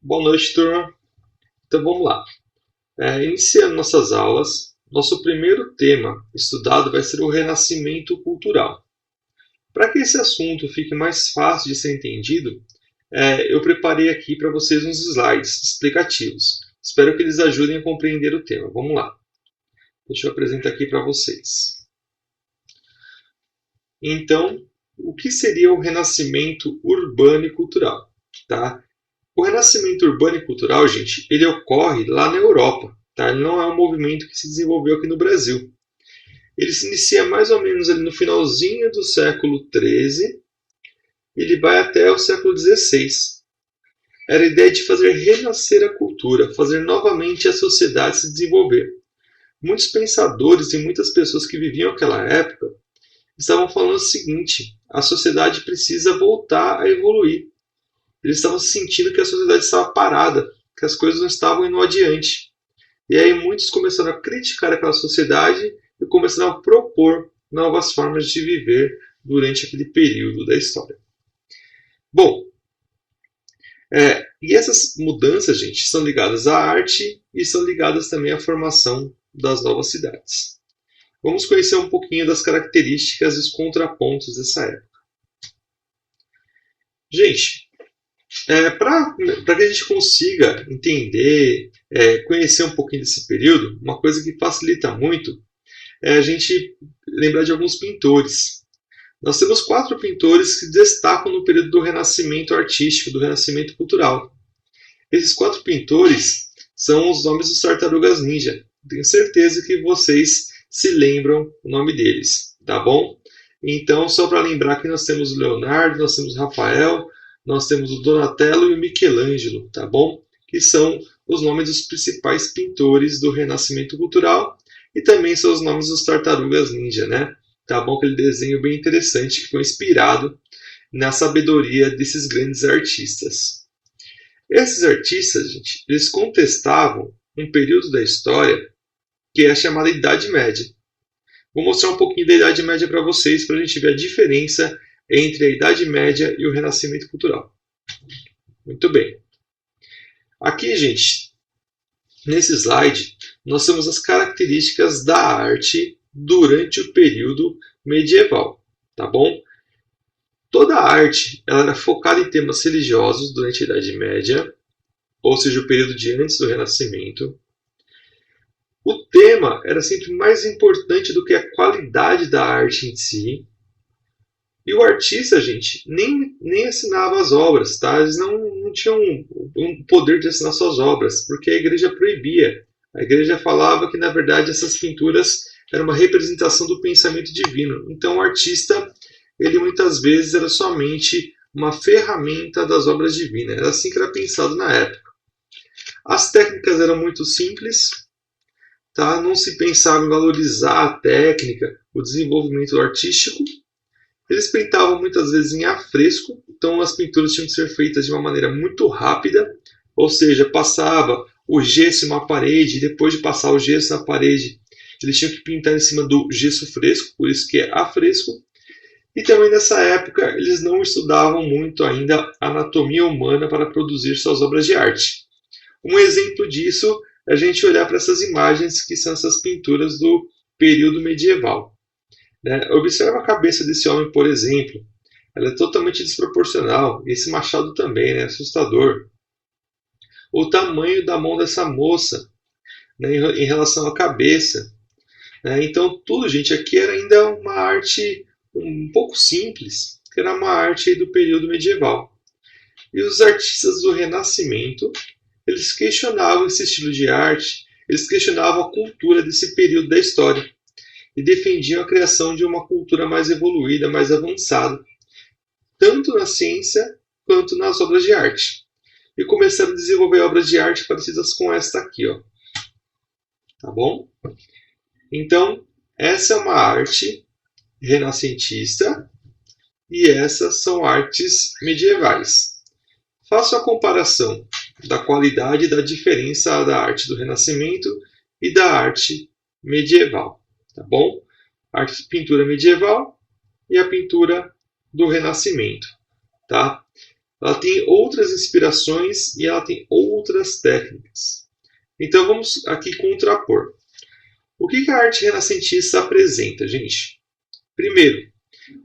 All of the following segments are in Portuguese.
Boa noite, turma. Então vamos lá. Iniciando nossas aulas, nosso primeiro tema estudado vai ser o renascimento cultural. Para que esse assunto fique mais fácil de ser entendido, eu preparei aqui para vocês uns slides explicativos. Espero que eles ajudem a compreender o tema. Vamos lá. Deixa eu apresentar aqui para vocês. Então, o que seria o renascimento urbano e cultural? Tá? O renascimento urbano e cultural, gente, ele ocorre lá na Europa. Tá? Ele não é um movimento que se desenvolveu aqui no Brasil. Ele se inicia mais ou menos ali no finalzinho do século XIII e ele vai até o século XVI. Era a ideia de fazer renascer a cultura, fazer novamente a sociedade se desenvolver. Muitos pensadores e muitas pessoas que viviam aquela época estavam falando o seguinte: a sociedade precisa voltar a evoluir. Eles estavam sentindo que a sociedade estava parada, que as coisas não estavam indo adiante. E aí muitos começaram a criticar aquela sociedade e começaram a propor novas formas de viver durante aquele período da história. Bom, e essas mudanças, gente, são ligadas à arte e são ligadas também à formação das novas cidades. Vamos conhecer um pouquinho das características e os contrapontos dessa época. Gente, para que a gente consiga entender, conhecer um pouquinho desse período, uma coisa que facilita muito é a gente lembrar de alguns pintores. Nós temos 4 pintores que destacam no período do Renascimento artístico, do Renascimento cultural. Esses 4 pintores são os nomes dos Tartarugas Ninja. Tenho certeza que vocês se lembram o nome deles, tá bom? Então, só para lembrar que nós temos o Leonardo, nós temos o Rafael, nós temos o Donatello e o Michelangelo, tá bom? Que são os nomes dos principais pintores do Renascimento cultural e também são os nomes dos Tartarugas Ninja, né? Tá bom? Aquele desenho bem interessante que foi inspirado na sabedoria desses grandes artistas. Esses artistas, gente, eles contestavam um período da história que é a chamada Idade Média. Vou mostrar um pouquinho da Idade Média para vocês, para a gente ver a diferença entre a Idade Média e o Renascimento cultural. Muito bem. Aqui, gente, nesse slide, nós temos as características da arte durante o período medieval, tá bom? Toda a arte ela era focada em temas religiosos durante a Idade Média, ou seja, o período de antes do Renascimento. O tema era sempre mais importante do que a qualidade da arte em si. E o artista, gente, nem assinava as obras, tá? Eles não tinham um poder de assinar suas obras, porque a igreja proibia. A igreja falava que, na verdade, essas pinturas eram uma representação do pensamento divino. Então, o artista, ele muitas vezes era somente uma ferramenta das obras divinas. Era assim que era pensado na época. As técnicas eram muito simples, tá? Não se pensava em valorizar a técnica, o desenvolvimento artístico. Eles pintavam muitas vezes em afresco, então as pinturas tinham que ser feitas de uma maneira muito rápida, ou seja, passava o gesso em uma parede, e depois de passar o gesso na parede, eles tinham que pintar em cima do gesso fresco, por isso que é afresco. E também nessa época eles não estudavam muito ainda a anatomia humana para produzir suas obras de arte. Um exemplo disso é a gente olhar para essas imagens que são essas pinturas do período medieval. Observa a cabeça desse homem, por exemplo. Ela é totalmente desproporcional. Esse machado também, né? Assustador. O tamanho da mão dessa moça, né, em relação à cabeça. Então, tudo, gente, aqui era ainda uma arte um pouco simples, que era uma arte do período medieval. E os artistas do Renascimento, eles questionavam esse estilo de arte, eles questionavam a cultura desse período da história e defendiam a criação de uma cultura mais evoluída, mais avançada, tanto na ciência quanto nas obras de arte. E começaram a desenvolver obras de arte parecidas com esta aqui, ó. Tá bom? Então, essa é uma arte renascentista e essas são artes medievais. Faço a comparação da qualidade e da diferença da arte do Renascimento e da arte medieval. Tá bom? A pintura medieval e a pintura do Renascimento, tá? ela tem outras inspirações e ela tem outras técnicas. Então vamos aqui contrapor. O que a arte renascentista apresenta, gente? Primeiro,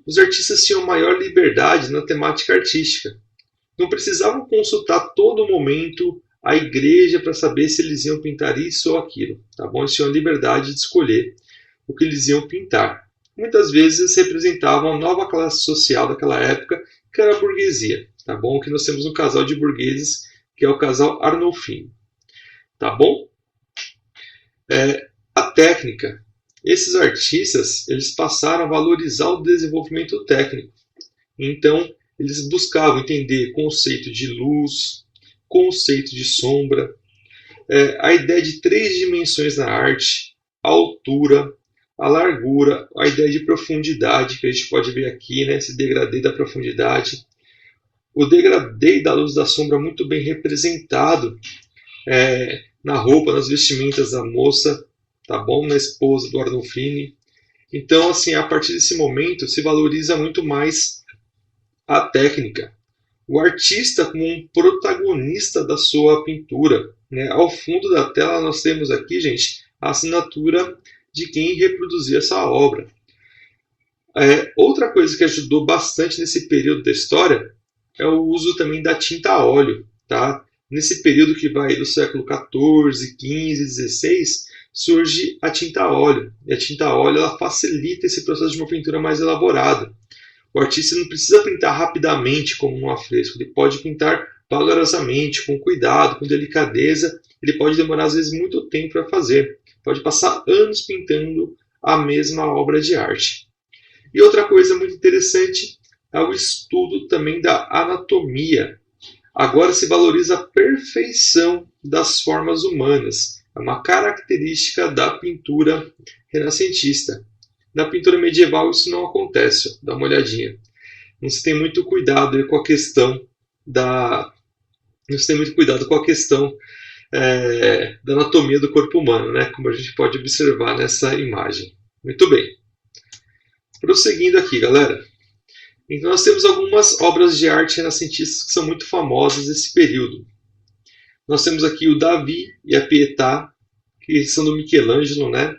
os artistas tinham maior liberdade na temática artística. Não precisavam consultar todo momento a igreja para saber se eles iam pintar isso ou aquilo. Tá bom? Eles tinham a liberdade de escolher o que eles iam pintar. Muitas vezes representavam a nova classe social daquela época, que era a burguesia. Tá bom? Que nós temos um casal de burgueses, que é o casal Arnolfini. Tá bom? A técnica. Esses artistas eles passaram a valorizar o desenvolvimento técnico. Então, eles buscavam entender conceito de luz, conceito de sombra, a ideia de 3 dimensões na arte, a altura, a largura, a ideia de profundidade, que a gente pode ver aqui, né, esse degradê da profundidade. O degradê da luz da sombra muito bem representado na roupa, nas vestimentas da moça, tá bom? Na esposa do Arnolfini. Então, assim, a partir desse momento se valoriza muito mais a técnica. O artista como um protagonista da sua pintura. Né? Ao fundo da tela nós temos aqui, gente, a assinatura de quem reproduziu essa obra. Outra coisa que ajudou bastante nesse período da história é o uso também da tinta a óleo. Tá? Nesse período que vai do século XIV, XV, XVI, surge a tinta a óleo. E a tinta a óleo ela facilita esse processo de uma pintura mais elaborada. O artista não precisa pintar rapidamente como um afresco, ele pode pintar vagarosamente, com cuidado, com delicadeza. Ele pode demorar às vezes muito tempo para fazer. Pode passar anos pintando a mesma obra de arte. E outra coisa muito interessante é o estudo também da anatomia. Agora se valoriza a perfeição das formas humanas. É uma característica da pintura renascentista. Na pintura medieval isso não acontece, dá uma olhadinha. Não se tem muito cuidado com a questão da anatomia do corpo humano, né? Como a gente pode observar nessa imagem. Muito bem. Prosseguindo aqui, galera. Então nós temos algumas obras de arte renascentistas que são muito famosas nesse período. Nós temos aqui o Davi e a Pietà, que são do Michelangelo, né?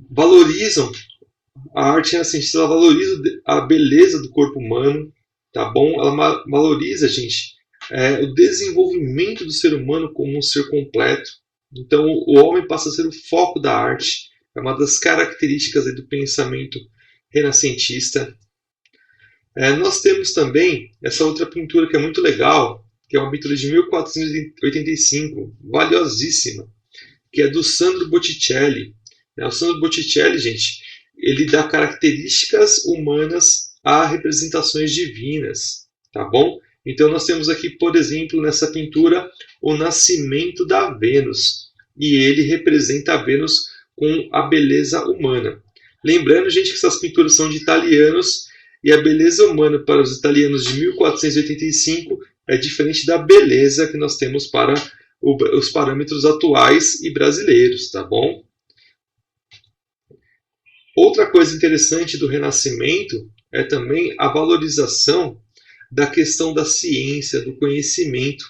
Valorizam a arte renascentista, ela valoriza a beleza do corpo humano, tá bom? Ela valoriza, gente, o desenvolvimento do ser humano como um ser completo. Então, o homem passa a ser o foco da arte. É uma das características do pensamento renascentista. Nós temos também essa outra pintura que é muito legal, que é uma pintura de 1485, valiosíssima, que é do Sandro Botticelli. O Sandro Botticelli, gente, ele dá características humanas a representações divinas, tá bom? Então nós temos aqui, por exemplo, nessa pintura, o nascimento da Vênus, e ele representa a Vênus com a beleza humana. Lembrando, gente, que essas pinturas são de italianos, e a beleza humana para os italianos de 1485 é diferente da beleza que nós temos para os parâmetros atuais e brasileiros, tá bom? Outra coisa interessante do Renascimento é também a valorização da questão da ciência, do conhecimento.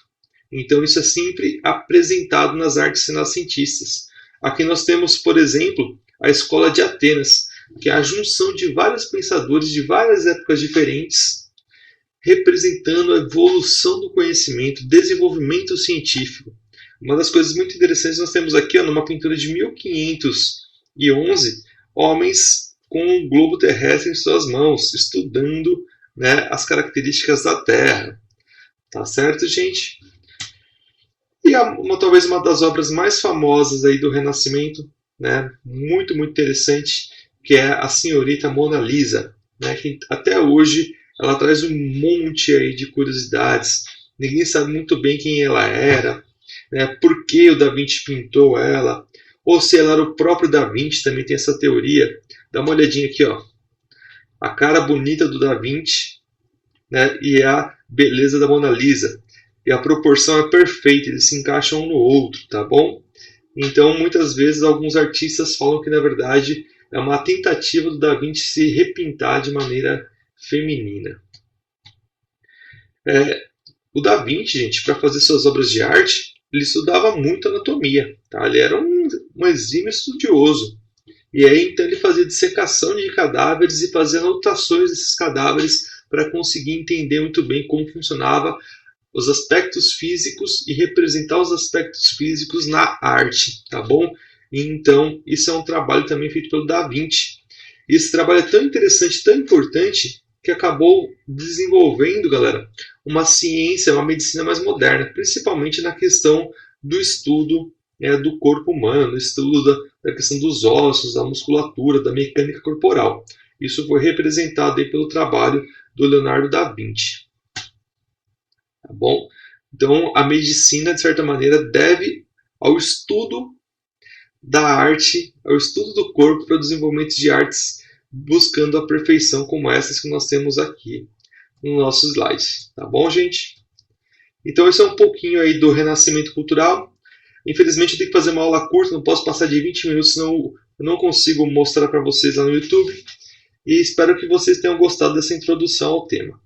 Então isso é sempre apresentado nas artes renascentistas. Aqui nós temos, por exemplo, a Escola de Atenas, que é a junção de vários pensadores de várias épocas diferentes, representando a evolução do conhecimento, desenvolvimento científico. Uma das coisas muito interessantes nós temos aqui, numa pintura de 1511, homens com um globo terrestre em suas mãos, estudando, né, as características da Terra. Tá certo, gente? E talvez uma das obras mais famosas aí do Renascimento, né, muito, muito interessante, que é a Senhorita Mona Lisa, né, que até hoje ela traz um monte aí de curiosidades. Ninguém sabe muito bem quem ela era, né, por que o Da Vinci pintou ela, ou se ela era o próprio Da Vinci, também tem essa teoria. Dá uma olhadinha aqui, ó. A cara bonita do Da Vinci, né, e a beleza da Mona Lisa. E a proporção é perfeita, eles se encaixam um no outro, tá bom? Então, muitas vezes, alguns artistas falam que, na verdade, é uma tentativa do Da Vinci se repintar de maneira feminina. O Da Vinci, gente, para fazer suas obras de arte, ele estudava muito anatomia, tá? Ele era um exímio estudioso. E aí, então, ele fazia dissecação de cadáveres e fazia anotações desses cadáveres para conseguir entender muito bem como funcionava os aspectos físicos e representar os aspectos físicos na arte, tá bom? Então, isso é um trabalho também feito pelo Da Vinci. E esse trabalho é tão interessante, tão importante, que acabou desenvolvendo, galera, uma ciência, uma medicina mais moderna, principalmente na questão do estudo do corpo humano, estudo da questão dos ossos, da musculatura, da mecânica corporal. Isso foi representado aí pelo trabalho do Leonardo da Vinci. Tá bom? Então, a medicina, de certa maneira, deve ao estudo da arte, ao estudo do corpo para o desenvolvimento de artes buscando a perfeição como essas que nós temos aqui no nosso slide. Tá bom, gente? Então, esse é um pouquinho aí do renascimento cultural. Infelizmente, eu tenho que fazer uma aula curta, não posso passar de 20 minutos, senão eu não consigo mostrar para vocês lá no YouTube. E espero que vocês tenham gostado dessa introdução ao tema.